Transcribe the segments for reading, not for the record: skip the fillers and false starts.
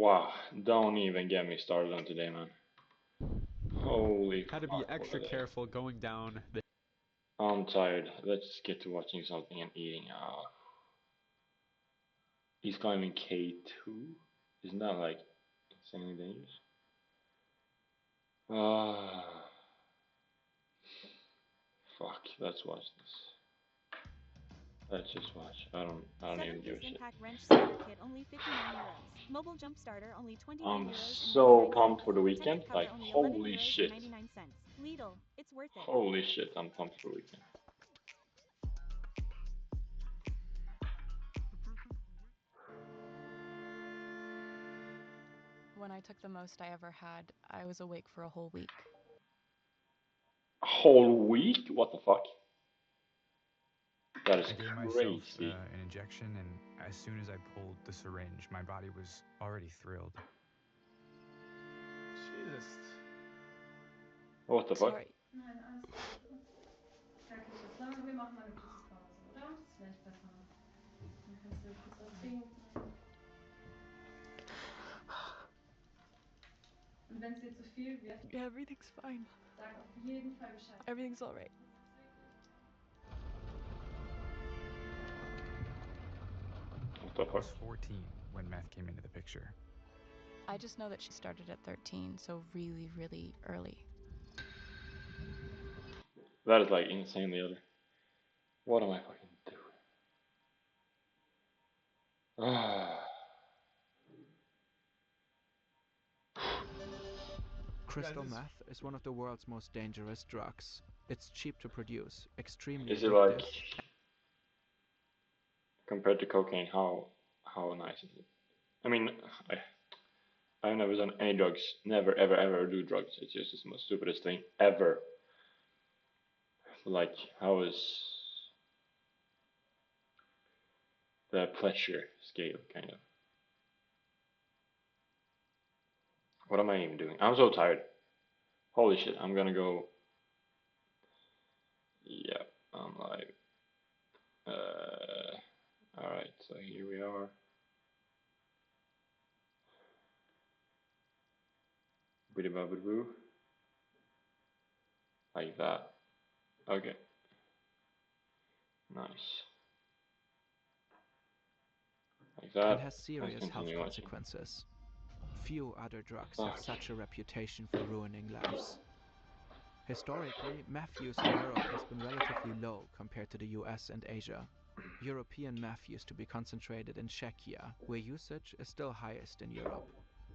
Wow, don't even get me started on today, man. Holy Had to be fuck, what a extra day. careful going down the. I'm tired. Let's get to watching something and eating. He's climbing K2? Isn't that like insanely dangerous? Ah, fuck. Let's watch this. Let's just watch. I don't even give a Seven-piece shit. impact wrench starter kit only 59 euros. Mobile jump starter only 29 I'm euros and so 99 pumped cents. for the weekend. Protective cover Like, only 11 holy euros and shit. 99 cents. Lidl, it's worth it. Holy shit, I'm pumped for the weekend. When I took the most I ever had, I was awake for a whole week. A whole week? What the fuck? That is I gave myself crazy. an injection, and as soon as I pulled the syringe, my body was already thrilled. Jesus. What the fuck? Sorry. Nein, alles gut. Gar kein Stress. Sollen wir machen mal eine kurze Pause, oder? Das ist vielleicht besser. Dann kannst du kurz was trinken. Und wenn es dir zu viel wird, Yeah, everything's fine. sag auf jeden Fall Bescheid. Everything's alright. What the I fuck? was 14 when meth came into the picture. I just know that she started at 13, so really, really early. That is like insanely other. What am I fucking doing? Crystal meth is one of the world's most dangerous drugs. It's cheap to produce, extremely Is it like addictive. compared to cocaine? How nice is it? I mean, I've never done any drugs. Never ever ever do drugs. It's just the most stupidest thing ever. Like, how is the pleasure scale kind of? What am I even doing? I'm so tired. Holy shit! I'm gonna go. Yeah, I'm live. Alright, so here we are. Biddy boo. Like that. Okay. Nice. Like that. And has Let's serious health continue watching. consequences. Few other drugs have Fuck. such a reputation for ruining lives. Historically, meth use in Europe has been relatively low compared to the US and Asia. European meth used to be concentrated in Czechia, where usage is still highest in Europe.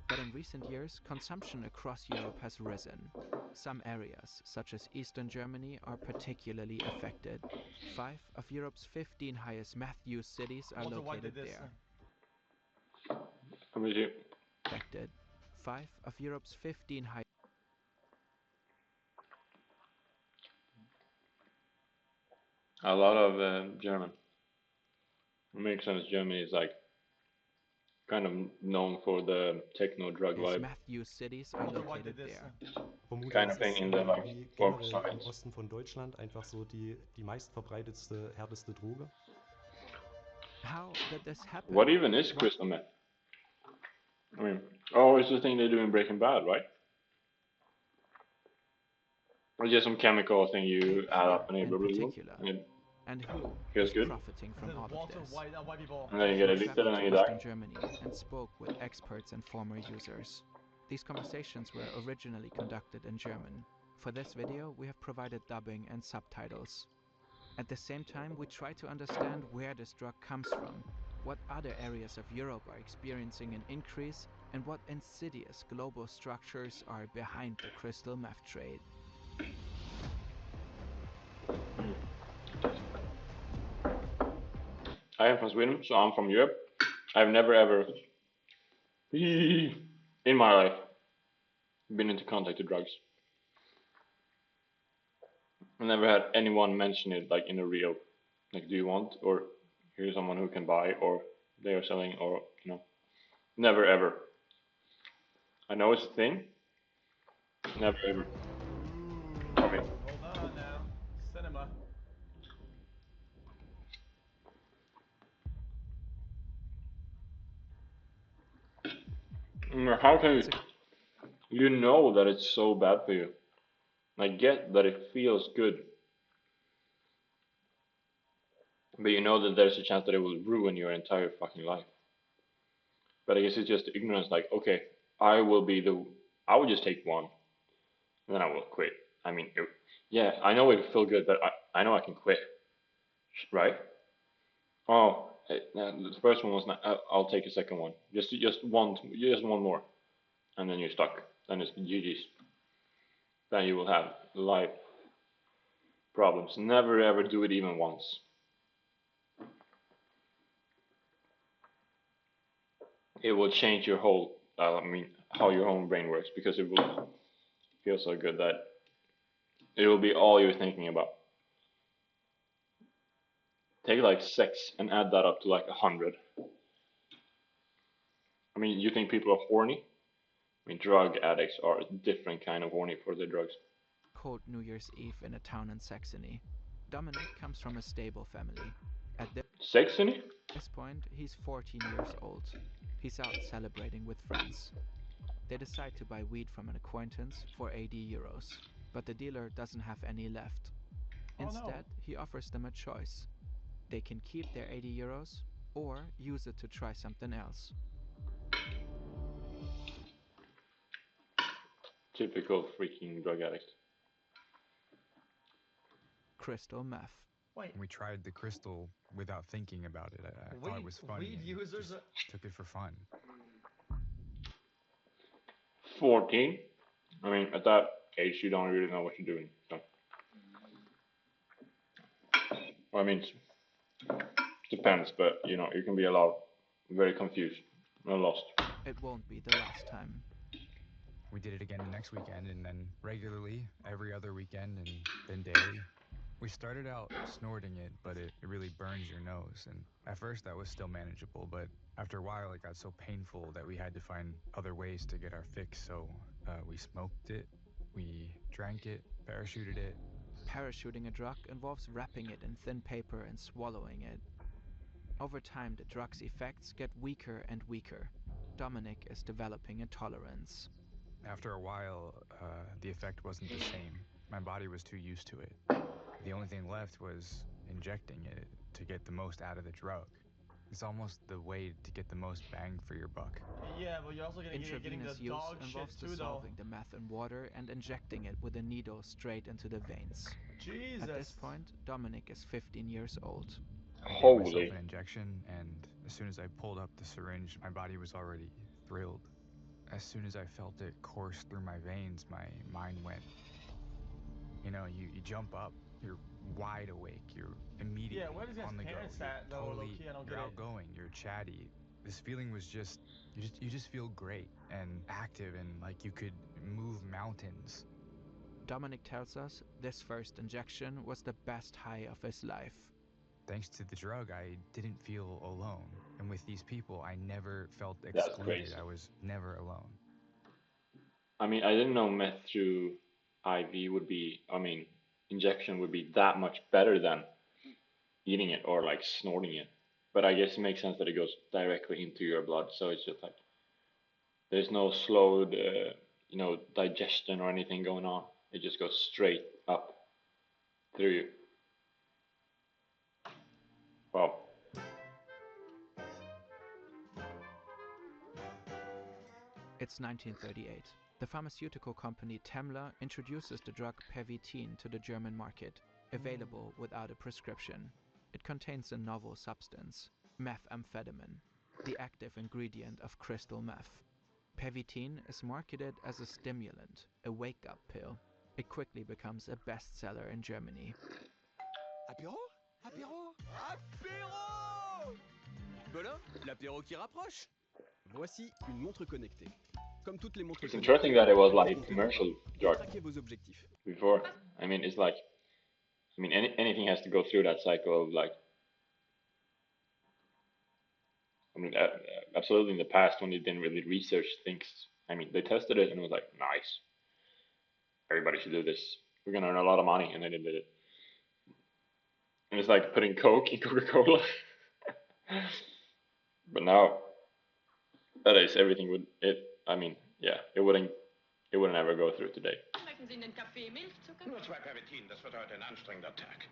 But in recent years, consumption across Europe has risen. Some areas, such as Eastern Germany, are particularly affected. 5 of Europe's 15 highest meth use cities are located there. I'm with you. Affected. 5 of Europe's 15 highest. A lot of German. It makes sense. Germany is like kind of known for the techno drug vibe. Meth use cities are located there. Vermute, Kind das of thing ist in the like wie form generell im science. Osten von Deutschland einfach so die meistverbreitetste, härteste Droge. How did this happen? What even is crystal meth? I mean, oh, it's the thing they do in Breaking Bad, right? It's just some chemical thing you add up and in blah, blah, blah, particular, and and who feels is good. profiting from all of this? And then you get We addicted traveled and then to you die. Eastern Germany and spoke with experts and former users. These conversations were originally conducted in German. For this video, we have provided dubbing and subtitles. At the same time, we try to understand where this drug comes from, what other areas of Europe are experiencing an increase, and what insidious global structures are behind the crystal meth trade. I am from Sweden, so I'm from Europe. I've never ever in my life been into contact with drugs. I never had anyone mention it like in a real, like, do you want, or here's someone who can buy, or they are selling, or never ever. I know it's a thing. Never ever. Okay. Hold on now. Cinema. How can It's a you know that it's so bad for you? I get that it feels good, but you know that there's a chance that it will ruin your entire fucking life. But I guess it's just ignorance. Like, okay, I will just take one, and then I will quit. I mean, yeah, I know it will feel good, but I know I can quit, right? Oh, the first one was not. I'll take a second one. Just one more, and then you're stuck. Then it's GG's. Then you will have life problems. Never ever do it even once. It will change your whole. How your whole brain works, because it will feel so good that it will be all you're thinking about. Take like sex and add that up to like 100. I mean, you think people are horny? I mean, drug addicts are a different kind of horny for the drugs. cold New Year's Eve in a town in Saxony. Dominic comes from a stable family. At Saxony? this point, he's 14 years old. He's out celebrating with friends. They decide to buy weed from an acquaintance for 80 euros, but the dealer doesn't have any left. Oh no. Instead, he offers them a choice. They can keep their 80 euros or use it to try something else. Typical freaking drug addict. Crystal meth. Wait, We tried the crystal without thinking about it. I thought it was funny. weed and users just took it for fun. 14? I mean, at that age, you don't really know what you're doing. So. Well, I mean, depends, but you know, you can be a lot very confused and lost. It won't be the last time. We did it again the next weekend, and then regularly every other weekend, and then daily. We started out snorting it, but it really burns your nose. And at first that was still manageable, but after a while it got so painful that we had to find other ways to get our fix. So we smoked it, we drank it, parachuted it. Parachuting a drug involves wrapping it in thin paper and swallowing it. Over time, the drug's effects get weaker and weaker. Dominic is developing a tolerance. After a while, the effect wasn't the same. My body was too used to it. The only thing left was injecting it to get the most out of the drug. It's almost the way to get the most bang for your buck. yeah, but you're also getting the Intravenous use dog shit involves too, though. dissolving the meth in water and injecting it with a needle straight into the veins. Jesus. At this point, Dominic is 15 years old. I gave Holy. myself an injection, and as soon as I pulled up the syringe, my body was already thrilled. As soon as I felt it course through my veins, my mind went. You know, you jump up, you're wide awake, you're immediately Yeah, where does his on the go. parents You're at, though, totally, low-key? I don't you're get it. outgoing, you're chatty. This feeling was just, you just feel great and active, and like you could move mountains. Dominic tells us this first injection was the best high of his life. Thanks to the drug, I didn't feel alone. And with these people, I never felt That's excluded. crazy. I was never alone. I mean, I didn't know meth through IV would be, injection would be that much better than eating it or like snorting it. But I guess it makes sense that it goes directly into your blood, so it's just like there's no slowed, digestion or anything going on. It just goes straight up through you. Wow. It's 1938. The pharmaceutical company Temmler introduces the drug Pervitin to the German market, available without a prescription. It contains a novel substance, methamphetamine, the active ingredient of crystal meth. Pervitin is marketed as a stimulant, a wake-up pill. It quickly becomes a bestseller in Germany. Apéro? Apéro? Apéro! Colin, l'apéro qui rapproche. Voici une montre connectée. Comme toutes les montres It's connectées, interesting that it was like comptez vos commercial pas et drug traquez vos objectifs. before. I mean, it's like, anything has to go through that cycle of like, absolutely in the past when they didn't really research things. I mean, they tested it and it was like, nice. Everybody should do this. We're gonna earn a lot of money, and then they did it. And it's like putting Coke in Coca-Cola. But now, nowadays everything would I mean, yeah, it wouldn't ever go through today. Schmecken Sie in den Kaffee Milchzucker? Nur 2 Pervitin, das wird heute ein anstrengender Tag.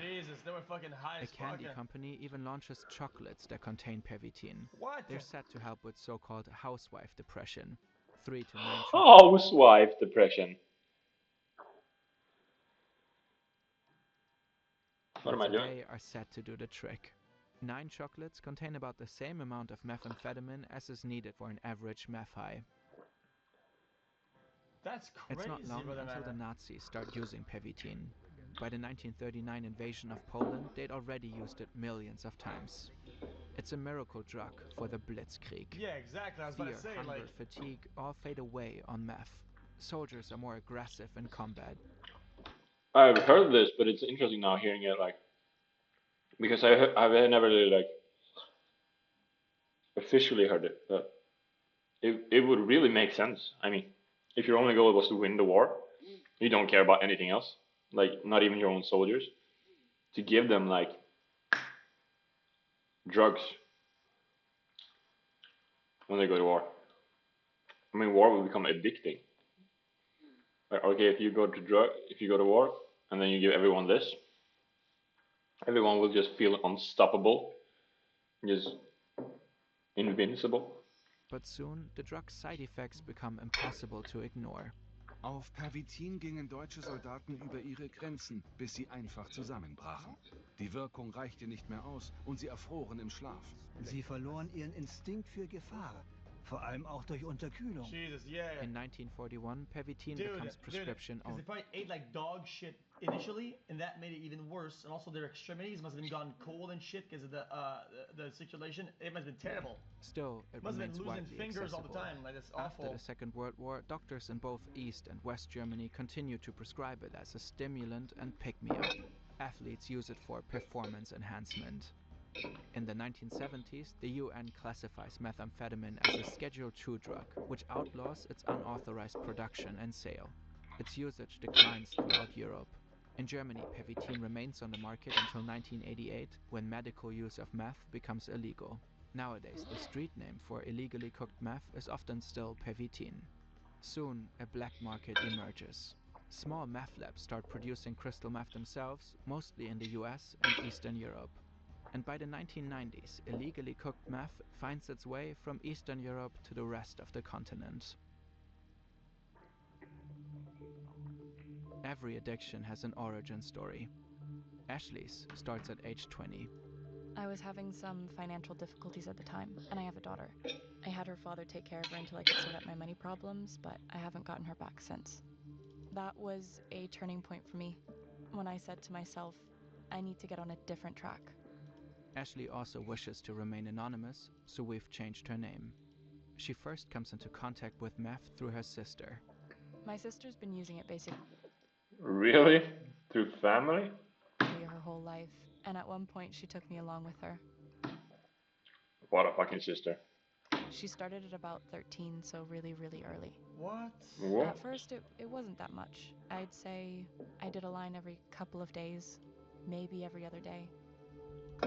Jesus, they were fucking high A as fuck. candy company even launches chocolates that contain pervitin. What? They're said to help with so-called housewife depression. 3 to 9 chocolates Housewife depression. What am I a doing? day are said to do the trick. 9 chocolates contain about the same amount of methamphetamine as is needed for an average meth high. That's crazy. It's not long brother, until the man. Nazis start using pervitin. By the 1939 invasion of Poland, they'd already used it millions of times. It's a miracle drug for the Blitzkrieg. Yeah, exactly. I was about Fear, to say, hunger, like, fatigue all fade away on meth. Soldiers are more aggressive in combat. I've heard this, but it's interesting now hearing it, like, because I've never really like officially heard it, but it would really make sense. I mean, if your only goal was to win the war, you don't care about anything else, like not even your own soldiers, to give them like drugs when they go to war. I mean, war will become addicting. Like, okay, if you go to war, and then you give everyone this, everyone will just feel unstoppable, just invincible. But soon, the drug's side effects become impossible to ignore. Auf Pervitin gingen deutsche Soldaten über ihre Grenzen, bis sie einfach zusammenbrachen. Die Wirkung reichte nicht mehr aus und sie erfroren im Schlaf. Sie verloren ihren Instinkt für Gefahr, vor allem auch durch Unterkühlung. Jesus, yeah. In 1941, pervitin becomes prescription Because only. they probably ate like dog shit initially, and that made it even worse. And also their extremities must have been gone cold and shit because of the circulation. It must have been terrible. Still, it Must have remains been losing widely fingers all accessible. the time. Like, that's After awful. the Second World War, doctors in both East and West Germany continue to prescribe it as a stimulant and pick-me-up. Athletes use it for performance enhancement. In the 1970s, the UN classifies methamphetamine as a Schedule II drug, which outlaws its unauthorized production and sale. Its usage declines throughout Europe. In Germany, pervitin remains on the market until 1988, when medical use of meth becomes illegal. Nowadays, the street name for illegally cooked meth is often still pervitin. Soon, a black market emerges. Small meth labs start producing crystal meth themselves, mostly in the US and Eastern Europe. And by the 1990s, illegally cooked meth finds its way from Eastern Europe to the rest of the continent. Every addiction has an origin story. Ashley's starts at age 20. I was having some financial difficulties at the time, and I have a daughter. I had her father take care of her until I could sort out my money problems, but I haven't gotten her back since. That was a turning point for me, when I said to myself, I need to get on a different track. Ashley also wishes to remain anonymous, so we've changed her name. She first comes into contact with meth through her sister. My sister's been using it basically Really? Through family? her whole life, and at one point she took me along with her. What a fucking sister. She started at about 13, so really, really early. What? What? At first, it wasn't that much. I'd say I did a line every couple of days, maybe every other day.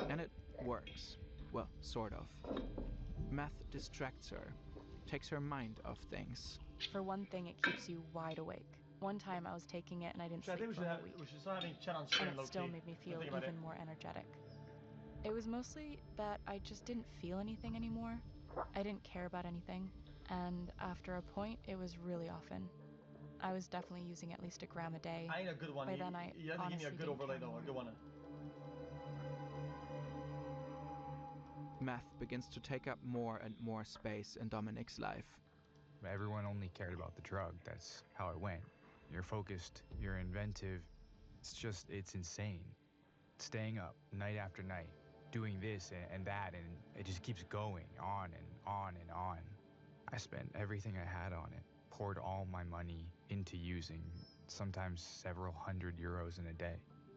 And it works. Well, sort of. Meth distracts her, takes her mind off things. For one thing, it keeps you wide awake. One time I was taking it and I didn't I think sleep for a whole week. we should start having chat on stream, And it still made me feel Think about even it. more energetic. It was mostly that I just didn't feel anything anymore. I didn't care about anything. And after a point, it was really often. I was definitely using at least a gram a day. I need a good one. By then, I you have to give me honestly a good didn't overlay care though, a anymore. good one. Meth begins to take up more and more space in Dominic's life. Everyone only cared about the drug. That's how it went. You're focused, you're inventive. It's insane. Staying up night after night, doing this and that, and it just keeps going on and on and on. I spent everything I had on it, poured all my money into using, sometimes several €100 in a day.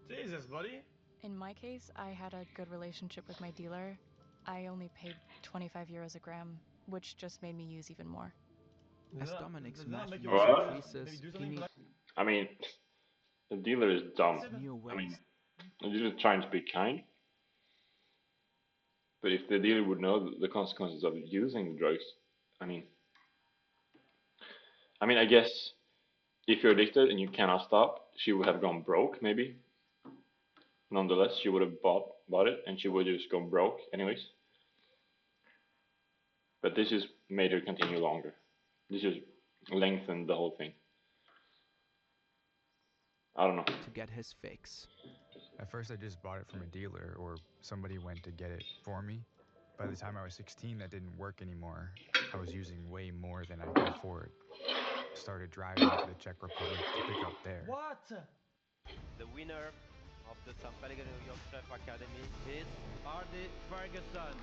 Jesus, buddy. In my case, I had a good relationship with my dealer. I only paid €25 a gram, which just made me use even more. As Dominic's meth make use you What? increases, he needs I mean, the dealer is dumb. new I mean, ways. the dealer is trying to be kind. But if the dealer would know the consequences of using the drugs, I mean, I mean, I guess if you're addicted and you cannot stop, she would have gone broke, maybe. Nonetheless, she would have bought it, and she would just go broke anyways. But this has made her continue longer. This has lengthened the whole thing. I don't know. To get his fix. At first, I just bought it from a dealer, or somebody went to get it for me. By the time I was 16, that didn't work anymore. I was using way more than I could afford. Started driving to the Czech Republic to pick up there. What? The winner of the St. Pellegrino Yacht Chef Academy is Hardy Ferguson.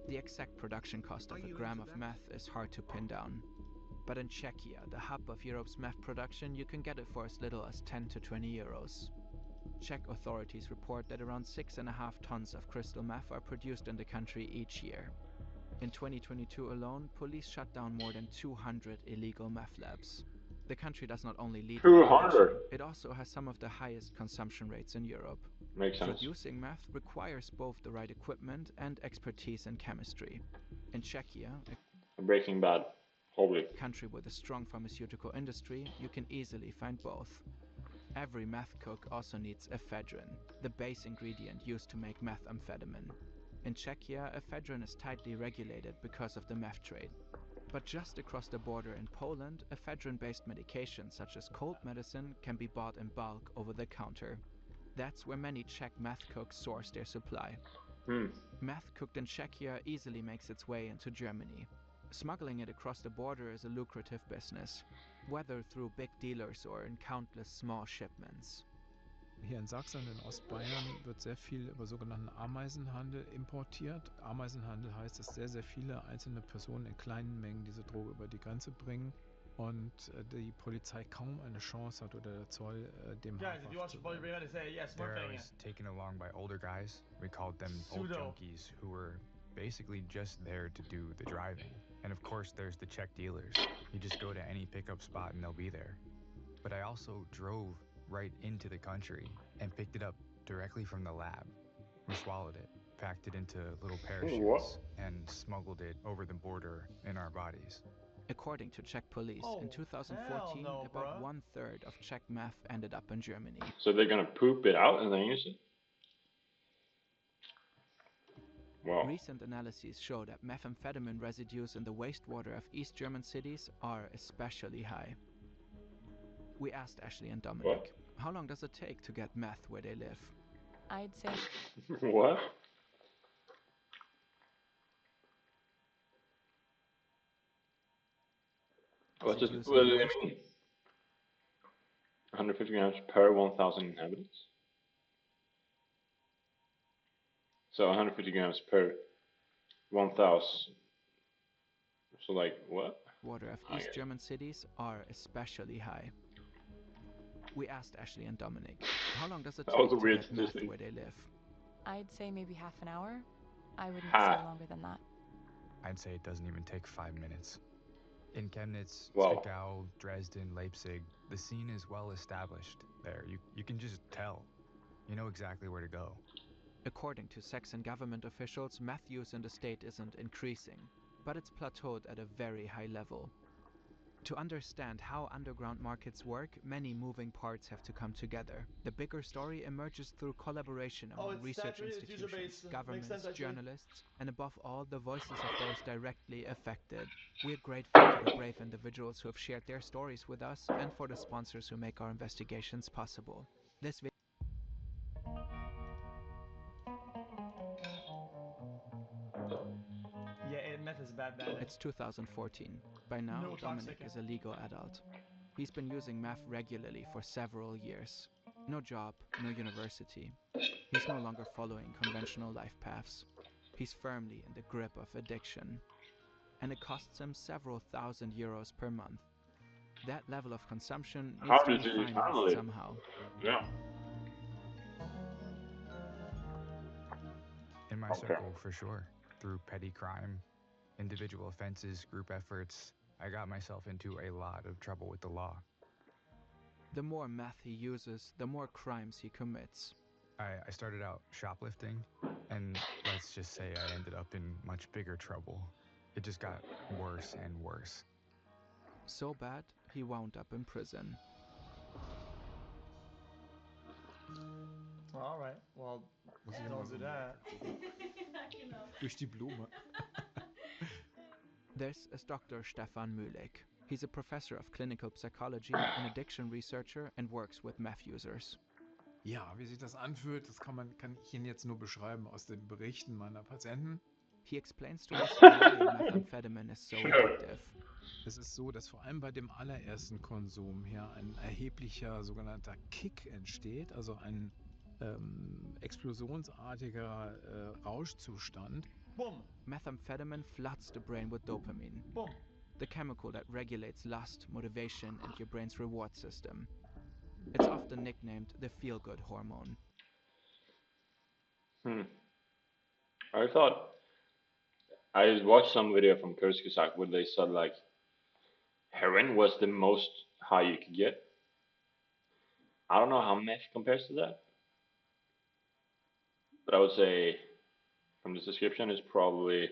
The exact production cost of a gram of meth is hard to pin down. But in Czechia, the hub of Europe's meth production, you can get it for as little as 10 to 20 euros. Czech authorities report that around 6.5 tons of crystal meth are produced in the country each year. In 2022 alone, police shut down more than 200 illegal meth labs. The country does not only lead 200. it also has some of the highest consumption rates in Europe. Makes sense. Producing meth requires both the right equipment and expertise in chemistry. In Czechia, Breaking Bad, probably. a country with a strong pharmaceutical industry, you can easily find both. Every meth cook also needs ephedrine, the base ingredient used to make methamphetamine. In Czechia, ephedrine is tightly regulated because of the meth trade. But just across the border in Poland, ephedrine-based medications such as cold medicine can be bought in bulk over the counter. That's where many Czech meth cooks source their supply. Meth cooked in Czechia easily makes its way into Germany. Smuggling it across the border is a lucrative business, whether through big dealers or in countless small shipments. Hier in Sachsen und in Ostbayern wird sehr viel über sogenannten Ameisenhandel importiert. Ameisenhandel heißt, dass sehr, sehr viele einzelne Personen in kleinen Mengen diese Droge über die Grenze bringen und die Polizei kaum eine Chance hat oder der Zoll dem Guys, if you watch the Bully Brigade, say yes, one There I thing. was taken along by older guys. We called them old Pseudo. junkies who were basically just there to do the driving. And of course, there's the Czech dealers. You just go to any pickup spot and they'll be there. But I also drove right into the country and picked it up directly from the lab. We swallowed it, packed it into little parachutes, and smuggled it over the border in our bodies. According to Czech police, in 2014, no, about bruh. 1/3 of Czech meth ended up in Germany. So they're gonna poop it out and then use it? Wow. Recent analyses show that methamphetamine residues in the wastewater of East German cities are especially high. We asked Ashley and Dominic, how long does it take to get meth where they live? I'd say What? What does it mean? 150 grams per 1,000 inhabitants? So 150 grams per 1,000. So like what? Water of East German cities are especially high. We asked Ashley and Dominic, how long does it That was take a to weird get meth statistic. where they live? I'd say maybe half an hour. I wouldn't Ah. say longer than that. I'd say it doesn't even take 5 minutes. In Chemnitz, Wow. Zwickau, Dresden, Leipzig, the scene is well established there. You can just tell. You know exactly where to go. According to Saxon government officials, meth use in the state isn't increasing, but it's plateaued at a very high level. To understand how underground markets work, many moving parts have to come together. The bigger story emerges through collaboration among it's research saturated, it's institutions, user-based. Makes governments, sense, actually. journalists, and above all, the voices of those directly affected. We're grateful to the brave individuals who have shared their stories with us and for the sponsors who make our investigations possible. This video Yeah, meth is bad, man. It's 2014. By now, No Dominic toxic. is a legal adult. He's been using meth regularly for several years. No job, no university. He's no longer following conventional life paths. He's firmly in the grip of addiction. And it costs him several thousand euros per month. That level of consumption needs How to does be he handle financed it? somehow. Yeah. In my Okay. circle, for sure. Through petty crime, individual offenses, group efforts, I got myself into a lot of trouble with the law. The more meth he uses, the more crimes he commits. I started out shoplifting, and let's just say I ended up in much bigger trouble. it just got worse and worse. So bad, he wound up in prison. All right. Well, Muss ich don't immer do so that. Genau. durch die Blume. This is Dr. Stefan Mühlig. He's a professor of clinical psychology, an addiction researcher, and works with meth users. Ja, wie sich das anfühlt, das kann ich Ihnen jetzt nur beschreiben aus den Berichten meiner Patienten. He explains to us why methamphetamine is so addictive. Es ist so, dass vor allem bei dem allerersten Konsum hier ein erheblicher sogenannter Kick entsteht, also ein explosionsartiger Rauschzustand. Boom. Methamphetamine floods the brain with dopamine, Boom. the chemical that regulates lust, motivation, and your brain's reward system. It's often nicknamed the feel-good hormone. I watched some video from Kurzgesagt where they said like heroin was the most high you could get. I don't know how meth compares to that, but I would say from this description it's probably,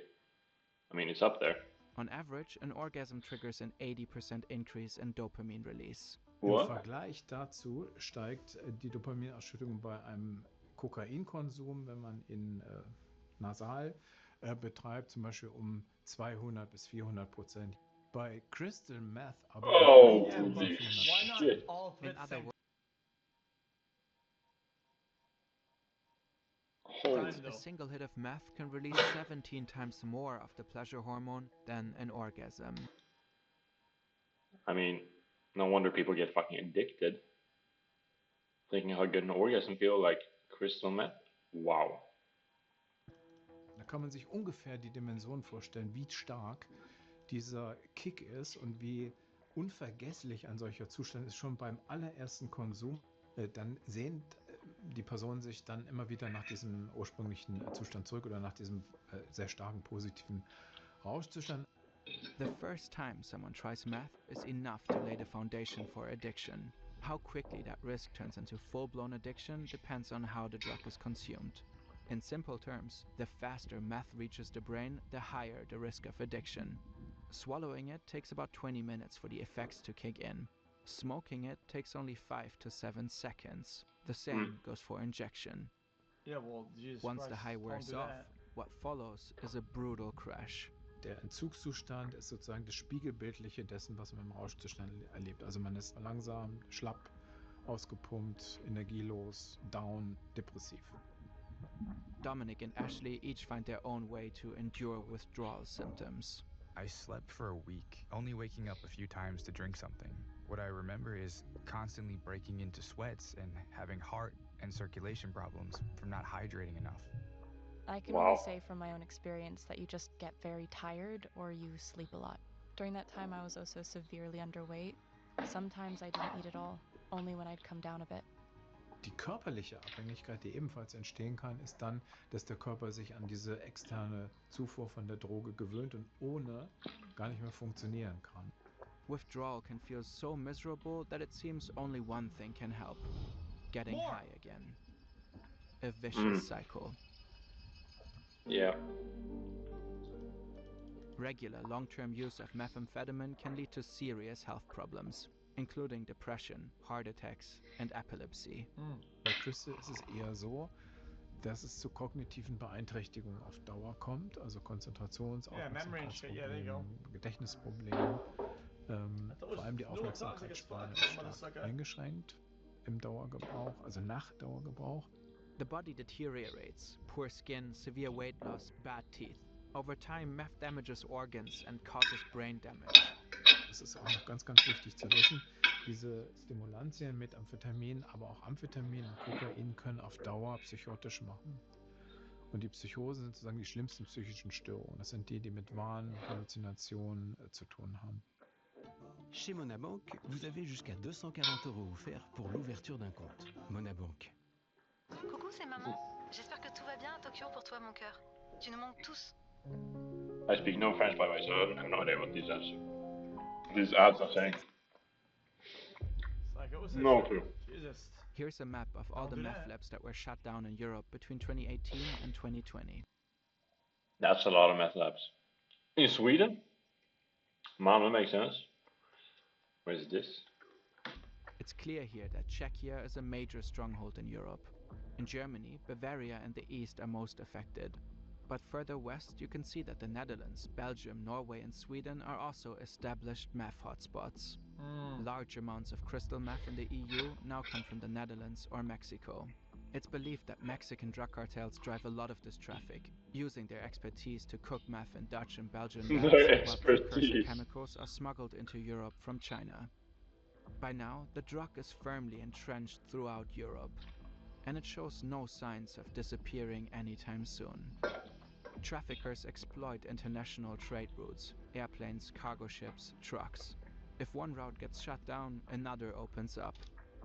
I mean, it's up there. On average, an orgasm triggers an 80% increase in dopamine release. Im Vergleich dazu steigt die Dopaminausschüttung bei einem Kokainkonsum, wenn man ihn nasal betreibt, zum Beispiel um 200 bis 400%. Bei Crystal Meth aber Oh, holy shit. All In other words, a single hit of meth can release 17 times more of the pleasure hormone than an orgasm. I mean, no wonder people get fucking addicted. Thinking how good an orgasm feel like crystal meth. Wow. Da kann man sich ungefähr die Dimension vorstellen, wie stark dieser Kick ist und wie unvergesslich ein solcher Zustand ist. Schon beim allerersten Konsum, dann sehnt die Person sich dann immer wieder nach diesem ursprünglichen Zustand zurück oder nach diesem sehr starken positiven Rauschzustand. The first time someone tries meth is enough to lay the foundation for addiction. How quickly that risk turns into full-blown addiction depends on how the drug is consumed. In simple terms, the faster meth reaches the brain, the higher the risk of addiction. Swallowing it takes about 20 minutes for the effects to kick in. Smoking it takes only 5 to 7 seconds. The same goes for injection. Yeah, well, Jesus Once Christ, the high don't wears do off, that. what follows is a brutal crash. Der Entzugszustand ist sozusagen das Spiegelbildliche dessen, was man im Rauschzustand erlebt. Also man ist langsam, schlapp, ausgepumpt, energielos, down, depressiv. Dominic and Ashley each find their own way to endure withdrawal symptoms. I slept for a week, only waking up a few times to drink something. What I remember is constantly breaking into sweats and having heart and circulation problems from not hydrating enough. I can only say from my own experience that you just get very tired or you sleep a lot. During that time, I was also severely underweight. Sometimes I didn't eat at all, only when I'd come down a bit. Die körperliche Abhängigkeit, die ebenfalls entstehen kann, ist dann, dass der Körper sich an diese externe Zufuhr von der Droge gewöhnt und ohne gar nicht mehr funktionieren kann. Withdrawal can feel so miserable that it seems only one thing can help: getting high again. A vicious cycle. Yeah. Regular long-term use of methamphetamine can lead to serious health problems, including depression, heart attacks, and epilepsy. Bei Crystal ist es eher so, dass es zu kognitiven Beeinträchtigungen auf Dauer kommt, also Konzentrations-, Aufmerksamkeitsproblemen, Gedächtnisproblemen. Vor allem die Aufmerksamkeitsspanne ist stark eingeschränkt im Dauergebrauch, also nach Dauergebrauch. The body deteriorates, poor skin, severe weight loss, bad teeth. Over time, meth damages organs and causes brain damage. Das ist auch noch ganz, ganz wichtig zu wissen. Diese Stimulantien, Methamphetamin, aber auch Amphetamin und Kokain können auf Dauer psychotisch machen. Und die Psychosen sind sozusagen die schlimmsten psychischen Störungen. Das sind die, die mit Wahn, Halluzinationen zu tun haben. Chez Monabank, vous avez jusqu'à 240 € offerts pour l'ouverture d'un compte. Monabank. Coucou, c'est maman. J'espère que tout va bien à Tokyo pour toi, mon cœur. Tu nous manques tous. I speak no French, by the way, so I have no idea what these ads are saying. No clue. Jesus. Here's a map of all the meth labs that were shut down in Europe between 2018 and 2020. That's a lot of meth labs. In Sweden? Malmö makes sense. Where is this? It's clear here that Czechia is a major stronghold in Europe. In Germany, Bavaria and the East are most affected. But further west, you can see that the Netherlands, Belgium, Norway, and Sweden are also established meth hotspots. Large amounts of crystal meth in the EU now come from the Netherlands or Mexico. It's believed that Mexican drug cartels drive a lot of this traffic, using their expertise to cook meth in Dutch and Belgian labs, while precursor chemicals are smuggled into Europe from China. By now, the drug is firmly entrenched throughout Europe, and it shows no signs of disappearing anytime soon. Traffickers exploit international trade routes, airplanes, cargo ships, trucks. If one route gets shut down, another opens up.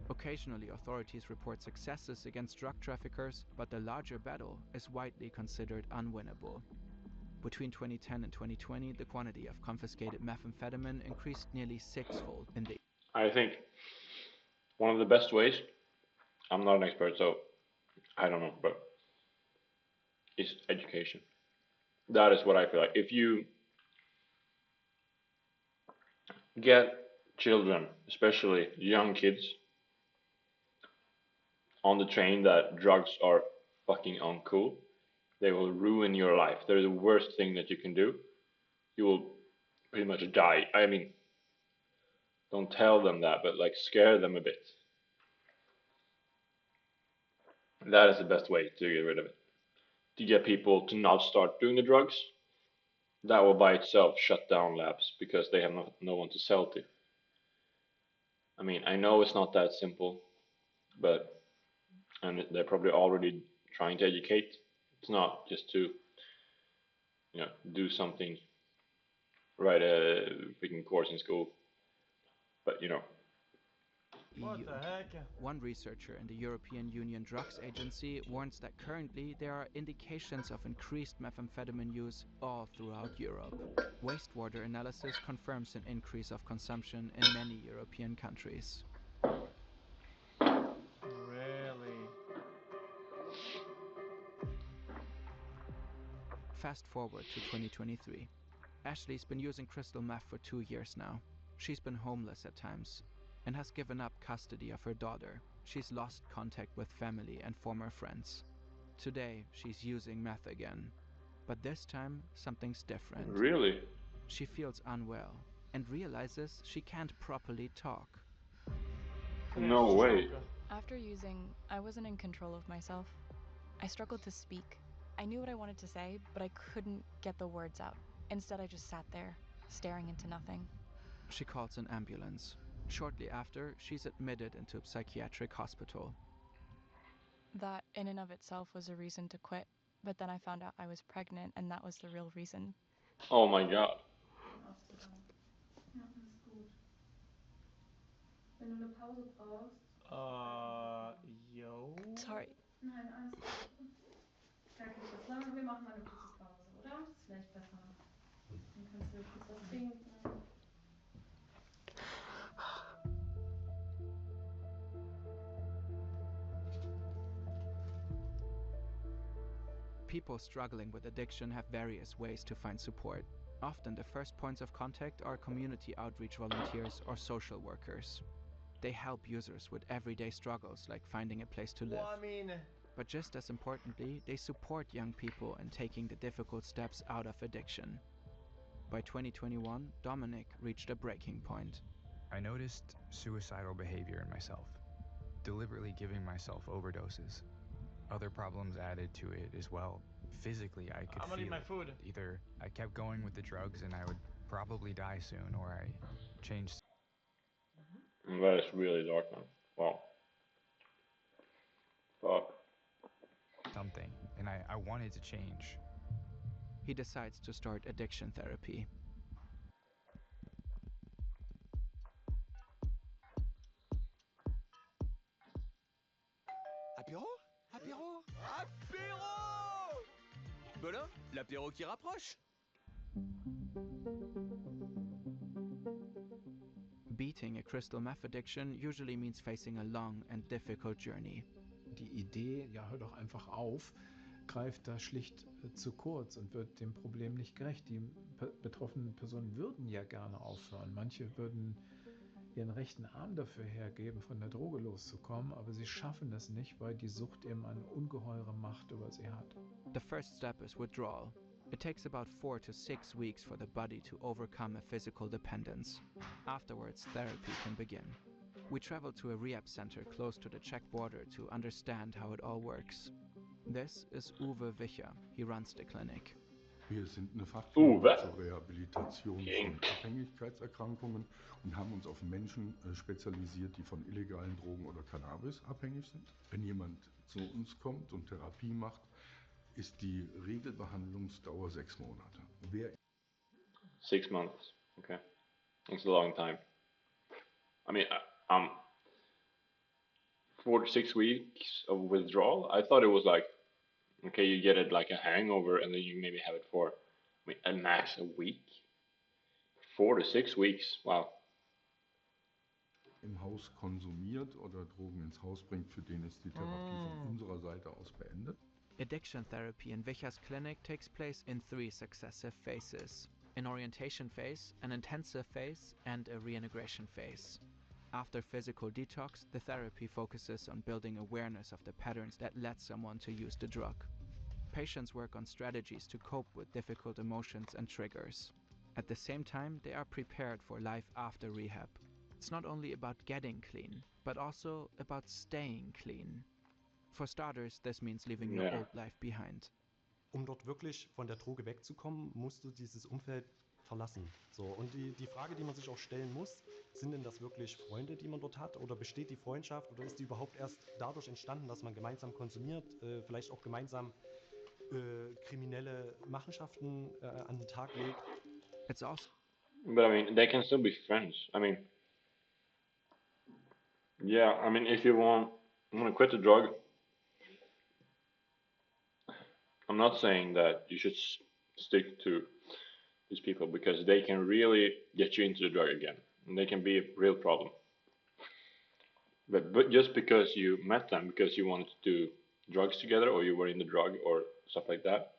Occasionally, authorities report successes against drug traffickers, but the larger battle is widely considered unwinnable. Between 2010 and 2020, the quantity of confiscated methamphetamine increased nearly sixfold in the... I think one of the best ways, I'm not an expert, so I don't know, but is education. That is what I feel like. If you get children, especially young kids, on the train that drugs are fucking uncool, they will ruin your life. They're the worst thing that you can do. You will pretty much die. I mean, don't tell them that, but like scare them a bit. That is the best way to get rid of it. To get people to not start doing the drugs, that will by itself shut down labs because they have no one to sell to. I mean, I know it's not that simple, but and they're probably already trying to educate. It's not just to, do something, write a freaking course in school, but What the heck? One researcher in the European Union Drugs Agency warns that currently there are indications of increased methamphetamine use all throughout Europe. Wastewater analysis confirms an increase of consumption in many European countries. Really? Fast forward to 2023. Ashley's been using crystal meth for 2 years now. She's been homeless at times and has given up custody of her daughter. She's lost contact with family and former friends. Today, she's using meth again. But this time, something's different. Really? She feels unwell and realizes she can't properly talk. No way. After using, I wasn't in control of myself. I struggled to speak. I knew what I wanted to say, but I couldn't get the words out. Instead, I just sat there, staring into nothing. She calls an ambulance. Shortly after, she's admitted into a psychiatric hospital. That, in and of itself, was a reason to quit. But then I found out I was pregnant, and that was the real reason. Oh my god. Ja, alles gut. Wenn du eine Pause brauchst. Yo. Sorry. Nein, alles gut. Gar kein Stress. Wir machen mal eine kurze Pause, oder? Das ist vielleicht besser. Dann kannst du kurz was trinken. People struggling with addiction have various ways to find support. Often the first points of contact are community outreach volunteers or social workers. They help users with everyday struggles like finding a place to live. Well, I mean... But just as importantly, they support young people in taking the difficult steps out of addiction. By 2021, Dominic reached a breaking point. I noticed suicidal behavior in myself, deliberately giving myself overdoses. Other problems added to it as well. Physically, I could feel my food. Either I kept going with the drugs and I would probably die soon, or I changed. That is really dark, man. Wow. Fuck. Something, and I wanted to change. He decides to start addiction therapy. Apéro? Apéro? Apéro! Belin, l'apéro qui rapproche. Beating a crystal meth addiction usually means facing a long and difficult journey. Die Idee, ja, hör doch einfach auf, greift da schlicht zu kurz und wird dem Problem nicht gerecht. Die betroffenen Personen würden ja gerne aufhören. Manche würden ihren rechten Arm dafür hergeben, von der Droge loszukommen, aber sie schaffen es nicht, weil die Sucht eben eine ungeheure Macht über sie hat. The first step is withdrawal. It takes about 4 to 6 weeks for the body to overcome a physical dependence. Afterwards, therapy can begin. We travel to a rehab center close to the Czech border to understand how it all works. This is Uwe Wicher. He runs the clinic. Wir sind eine Fachklinik zur Rehabilitation von Abhängigkeitserkrankungen und haben uns auf Menschen spezialisiert, die von illegalen Drogen oder Cannabis abhängig sind. Wenn jemand zu uns kommt und Therapie macht, ist die Regelbehandlungsdauer 6 Monate. 6 months. Okay, that's a long time. I mean, 4 to 6 weeks of withdrawal. I thought it was like, okay, you get it like a hangover, and then you maybe have it for, I mean, at max a week. 4 to 6 weeks. Wow. Im Haus konsumiert oder Drogen ins Haus bringt, für den ist die Therapie von unserer Seite aus beendet. Addiction therapy in Wicher's clinic takes place in 3 successive phases: an orientation phase, an intensive phase, and a reintegration phase. After physical detox, the therapy focuses on building awareness of the patterns that led someone to use the drug. Patients work on strategies to cope with difficult emotions and triggers. At the same time, they are prepared for life after rehab. It's not only about getting clean, but also about staying clean. For starters, this means leaving your old life behind. Um dort wirklich von der Droge wegzukommen, musst du dieses Umfeld verlassen. So, und die Frage, die man sich auch stellen muss, sind denn das wirklich Freunde, die man dort hat? Oder besteht die Freundschaft oder ist die überhaupt erst dadurch entstanden, dass man gemeinsam konsumiert, vielleicht auch gemeinsam kriminelle Machenschaften an den Tag legt? It's also But I mean, they can still be friends. I mean, yeah, I mean, if you want to quit the drug, I'm not saying that you should stick to these people because they can really get you into the drug again, and they can be a real problem. But just because you met them, because you wanted to do drugs together, or you were in the drug or stuff like that,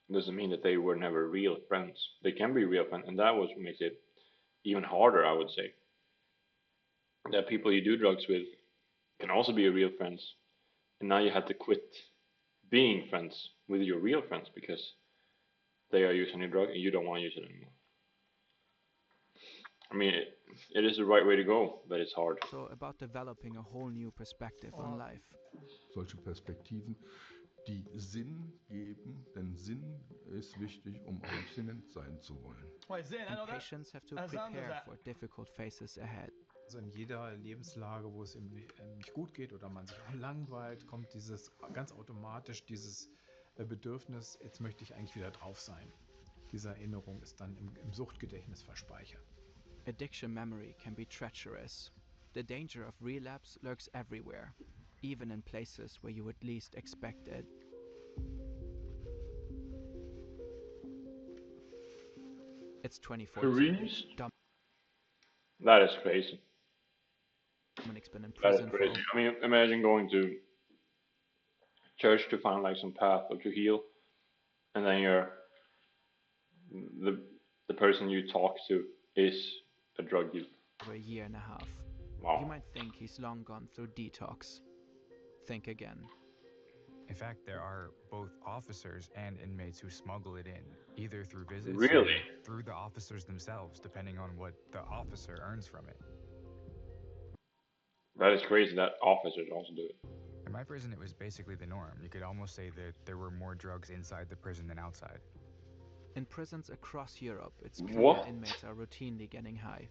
doesn't mean that they were never real friends. They can be real friends, and that was what makes it even harder, I would say. That people you do drugs with can also be your real friends, and now you have to quit being friends with your real friends because they are using a drug and you don't want to use it anymore. I mean, it is the right way to go, but it's hard. So about developing a whole new perspective on life. Solche Perspektiven, die Sinn geben, denn Sinn ist wichtig, um abstinent sein zu wollen. And patients have to prepare for difficult phases ahead. Also in jeder Lebenslage, wo es ihm nicht gut geht oder man sich auch langweilt, kommt dieses ganz automatisch dieses Bedürfnis, jetzt möchte ich eigentlich wieder drauf sein. Diese Erinnerung ist dann im Suchtgedächtnis verspeichert. Addiction memory can be treacherous. The danger of relapse lurks everywhere, even in places where you would least expect it. It's 2014. That is crazy. Dominic's been in That is prison crazy. I mean, imagine going to church to find like some path or to heal, and then the person you talk to is a drug dealer. For a year and a half. Wow. You might think he's long gone through detox. Think again. In fact, there are both officers and inmates who smuggle it in, either through visits Really? or through the officers themselves, depending on what the officer earns from it. That is crazy that officers also do it. In my prison, it was basically the norm. You could almost say that there were more drugs inside the prison than outside. In prisons across Europe, it's clear What? inmates are routinely getting high.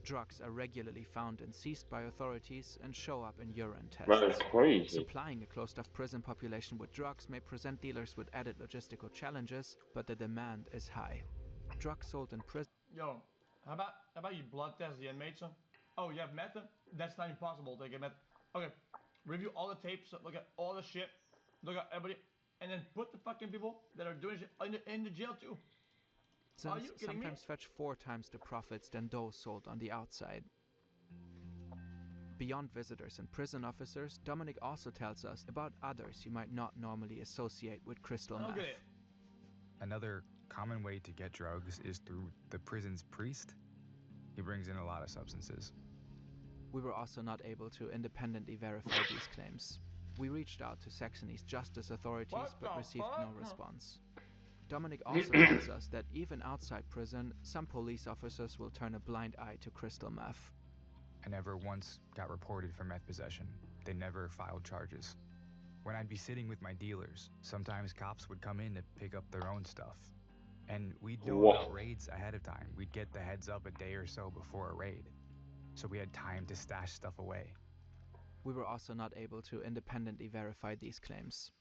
Drugs are regularly found and seized by authorities and show up in urine tests. That is crazy. Supplying a closed-off prison population with drugs may present dealers with added logistical challenges, but the demand is high. Drugs sold in prison. Yo, how about you blood test the inmates? Huh? Oh, you have meth? That's not impossible to get meth. Okay, review all the tapes, look at all the shit, look at everybody, and then put the fucking people that are doing shit in the jail too. Are you kidding me? Sometimes fetch 4 times the profits than those sold on the outside. Beyond visitors and prison officers, Dominic also tells us about others you might not normally associate with crystal meth. Okay. Another common way to get drugs is through the prison's priest. He brings in a lot of substances. We were also not able to independently verify these claims. We reached out to Saxony's justice authorities but received no response. Dominic also tells us that even outside prison, some police officers will turn a blind eye to crystal meth. I never once got reported for meth possession. They never filed charges. When I'd be sitting with my dealers, sometimes cops would come in to pick up their own stuff. And we'd know about raids ahead of time. We'd get the heads up a day or so before a raid. So we had time to stash stuff away. We were also not able to independently verify these claims.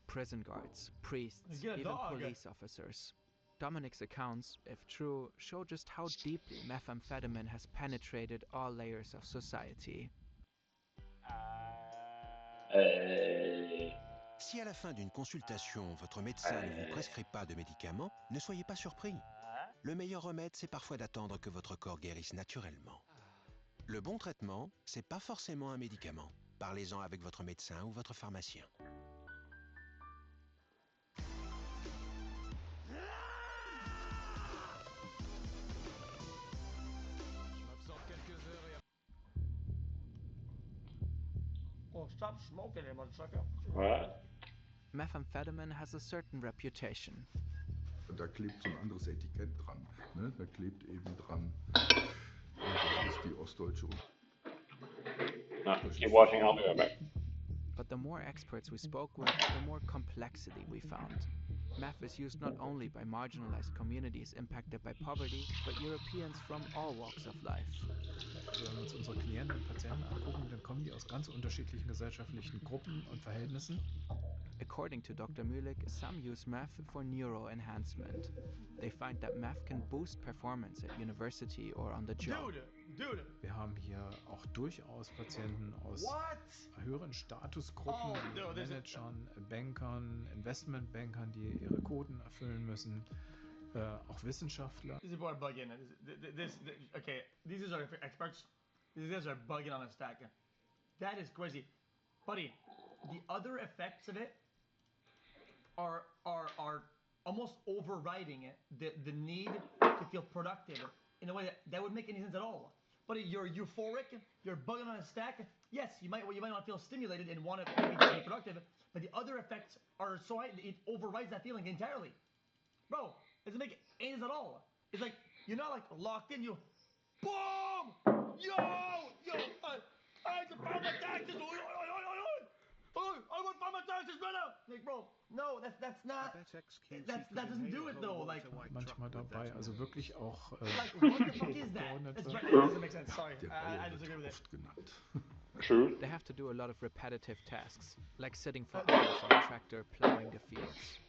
Prison guards, priests, even police officers. Dominic's accounts, if true, show just how deeply methamphetamine has penetrated all layers of society. Si à la fin d'une consultation, votre médecin ne vous prescrit pas de médicaments, ne soyez pas surpris. Le meilleur remède, c'est parfois d'attendre que votre corps guérisse naturellement. Le bon traitement, c'est pas forcément un médicament. Parlez-en avec votre médecin ou votre pharmacien. Oh, stop smoking it, motherfucker. What? Methamphetamine has a certain reputation. Da klebt so ein anderes Etikett dran. Ne? Da klebt eben dran, das ist die ostdeutsche. Keep watching, I'll be right back. But the more experts we spoke with, the more complexity we found. Meth is used not only by marginalized communities impacted by poverty, but Europeans from all walks of life. Also wenn wir uns unsere Klienten und Patienten angucken, dann kommen die aus ganz unterschiedlichen gesellschaftlichen Gruppen und Verhältnissen. According to Dr. Mühlich, some use meth for neuroenhancement. They find that meth can boost performance at university or on the job. Dude. Wir haben hier auch durchaus Patienten aus höheren Statusgruppen, wie Managern, Bankern, Investmentbankern, die ihre Quoten erfüllen müssen, auch Wissenschaftler. These people are bugging. Okay, these are experts. These guys are bugging on a stack. That is crazy. Buddy, the other effects of it are almost overriding the need to feel productive in a way that would make any sense at all. But you're euphoric, you're bugging on a stack. Yes, you might not feel stimulated and want to be productive, but the other effects are so high, it overrides that feeling entirely. Bro, it doesn't make any sense at all. It's like you're not like locked in. You, boom, yo, I just found my taxes. I want to find my taxes right now. Like, bro, no, that's not. That doesn't do it though. Like, manchmal dabei, also wirklich auch. Like, what the fuck is that? That doesn't make sense. Sorry, I disagree with it. True. They have to do a lot of repetitive tasks, like sitting for hours on a tractor plowing the fields.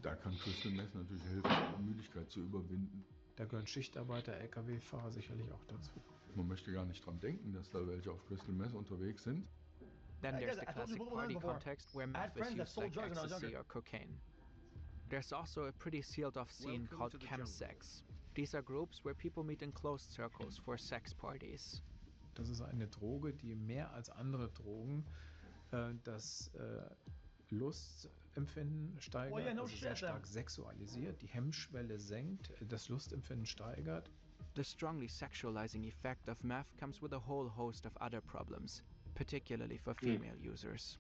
Da kann Crystal Meth natürlich helfen, Müdigkeit zu überwinden. Da gehören Schichtarbeiter, LKW-Fahrer sicherlich auch dazu. Man möchte gar nicht dran denken, dass da welche auf Crystal Meth unterwegs sind. Then there's the classic party context where meth is used like ecstasy or cocaine. There's also a pretty sealed-off scene called chemsex. These are groups where people meet in closed circles for sex parties. Das ist eine Droge, die mehr als andere Drogen das Lustempfinden steigert, also sehr stark sexualisiert, die Hemmschwelle senkt, das Lustempfinden steigert. The strongly sexualizing effect of meth comes with a whole host of other problems, particularly for female users.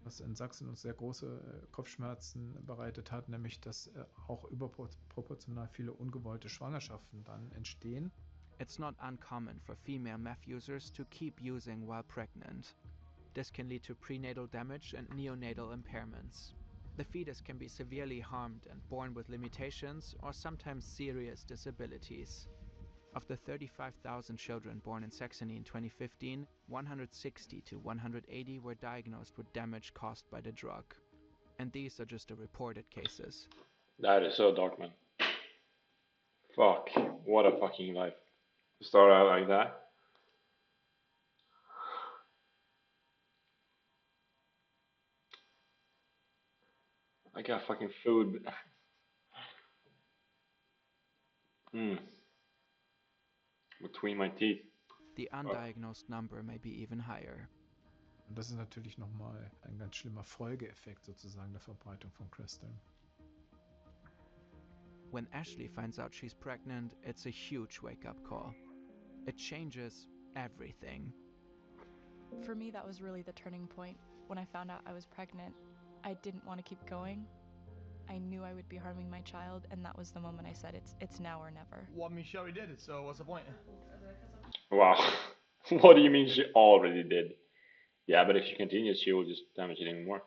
Was in Sachsen uns sehr große Kopfschmerzen bereitet hat, nämlich dass auch überproportional viele ungewollte Schwangerschaften dann entstehen. It's not uncommon for female meth users to keep using while pregnant. This can lead to prenatal damage and neonatal impairments. The fetus can be severely harmed and born with limitations or sometimes serious disabilities. Of the 35,000 children born in Saxony in 2015, 160 to 180 were diagnosed with damage caused by the drug. And these are just the reported cases. That is so dark, man. Fuck. What a fucking life. To start out like that. I got fucking food. Between my teeth. The undiagnosed number may be even higher. Und das ist natürlich nochmal ein ganz schlimmer Folgeeffekt sozusagen der Verbreitung von Crystal. When Ashley finds out she's pregnant, it's a huge wake-up call. It changes everything. For me, that was really the turning point. When I found out I was pregnant, I didn't want to keep going. I knew I would be harming my child, and that was the moment I said it's now or never. Well, I mean, she already did it, so what's the point? Wow. What do you mean she already did? Yeah, but if she continues, she will just damage it even more.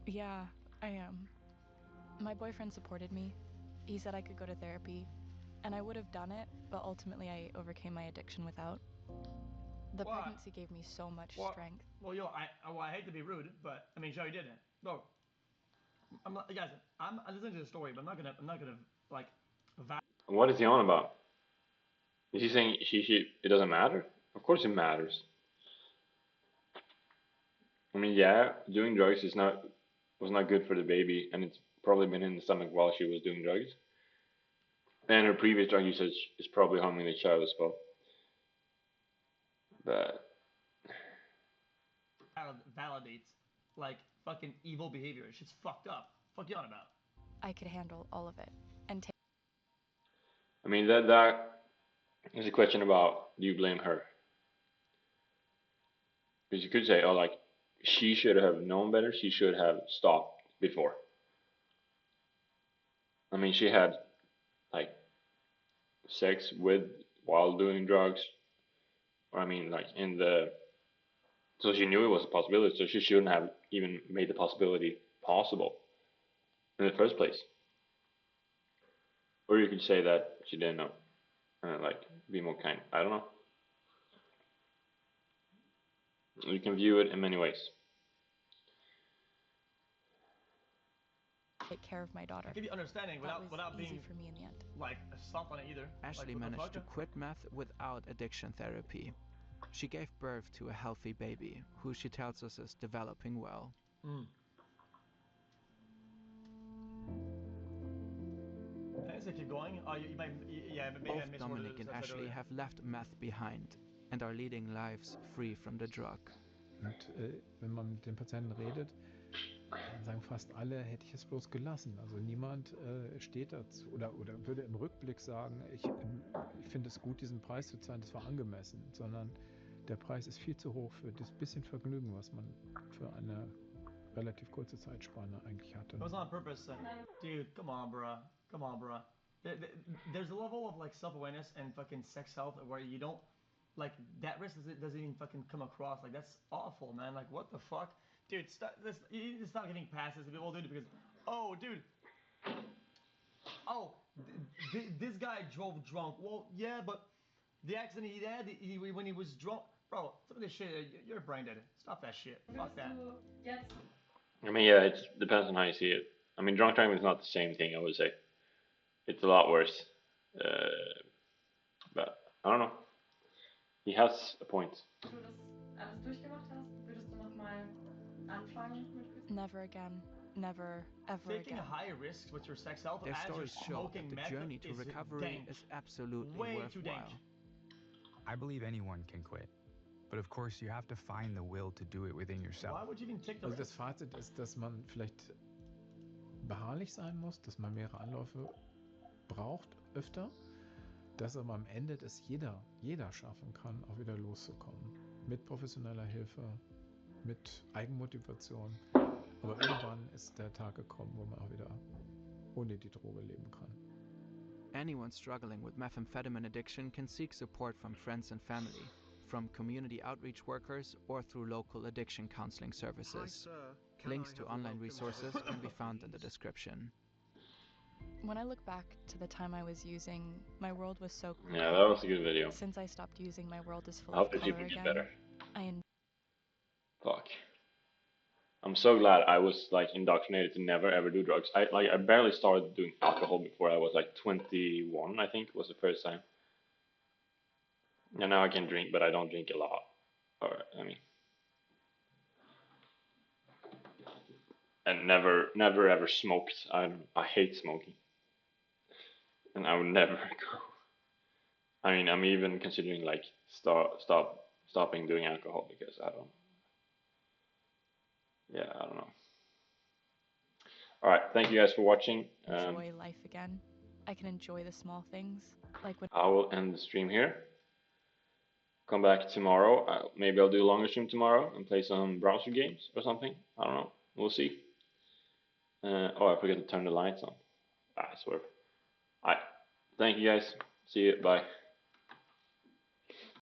Yeah, I am. My boyfriend supported me. He said I could go to therapy, and I would have done it, but ultimately I overcame my addiction without. The pregnancy gave me so much strength. Well, I hate to be rude, but I mean, she already did it. Look, I'm not, guys. I'm listening to the story, but I'm not gonna like. What is he on about? Is he saying it doesn't matter? Of course it matters. I mean, yeah, doing drugs was not good for the baby, and it's probably been in the stomach while she was doing drugs. And her previous drug usage is probably harming the child as well. But validates like fucking evil behavior. Shit's fucked up. Fuck you on about. I could handle all of it and take. I mean that is a question about, do you blame her? Because you could say, oh, like, she should have known better. She should have stopped before. I mean, she had like sex while doing drugs, or I mean, like so she knew it was a possibility. So she shouldn't have even made the possibility possible in the first place. Or you could say that she didn't know, like, be more kind. I don't know. You can view it in many ways. Take care of my daughter. I give you understanding without being easy for me in the end. Like soft on it either. Ashley managed to quit meth without addiction therapy. She gave birth to a healthy baby, who she tells us is developing well. Keep going. Both Dominic and Ashley have left meth behind and are leading lives free from the drug. Und wenn man mit den Patienten redet, dann sagen fast alle, hätte ich es bloß gelassen. Also niemand steht dazu oder würde im Rückblick sagen, ich finde es gut, diesen Preis zu zahlen, das war angemessen, sondern der Preis ist viel zu hoch für das bisschen Vergnügen, was man für eine relativ kurze Zeitspanne eigentlich hatte. It was on purpose, dude. Come on, bruh. There's a level of like self-awareness and fucking sex health where you don't like that risk doesn't even fucking come across. Like that's awful, man. Like what the fuck, dude? You need to stop getting passes to people, dude. Because this guy drove drunk. Well, yeah, but the accident he had, when he was drunk, bro. Some of this shit, you're brain dead. Stop that shit. Fuck that. I mean, yeah, it depends on how you see it. I mean, drunk driving is not the same thing, I would say. It's a lot worse. But I don't know. He has a point. Never again. Never, ever Taking again. high risks with your sex health Their as you're stories show that smoking the meth journey to is recovery is absolutely way too worthwhile. I believe anyone can quit. But of course, you have to find the will to do it within yourself. Why would you even take the Also risk? das Fazit ist, dass man vielleicht beharrlich sein muss, dass man mehrere Anläufe braucht, öfter, dass aber am Ende das jeder schaffen kann, auch wieder loszukommen. Mit professioneller Hilfe, mit Eigenmotivation. Aber irgendwann ist der Tag gekommen, wo man auch wieder ohne die Droge leben kann. Anyone struggling with methamphetamine addiction can seek support from friends and family, from community outreach workers, or through local addiction counseling services. Links to online resources can be found in the description. When I look back to the time I was using, my world was so clear. Yeah, that was a good video. Since I stopped using, my world is full I of hope the color people get again. better. I Fuck. I'm so glad I was like indoctrinated to never ever do drugs. I barely started doing alcohol before I was like 21, I think was the first time. And now I can drink, but I don't drink a lot. Or and never ever smoked. I hate smoking. And I would never go. I mean, I'm even considering like stopping doing alcohol because I don't. Yeah, I don't know. All right, thank you guys for watching. Enjoy life again. I can enjoy the small things, like when I will end the stream here. Come back tomorrow. Maybe I'll do a longer stream tomorrow and play some browser games or something. I don't know. We'll see. Oh, I forgot to turn the lights on. I swear. All right. Thank you guys. See you. Bye.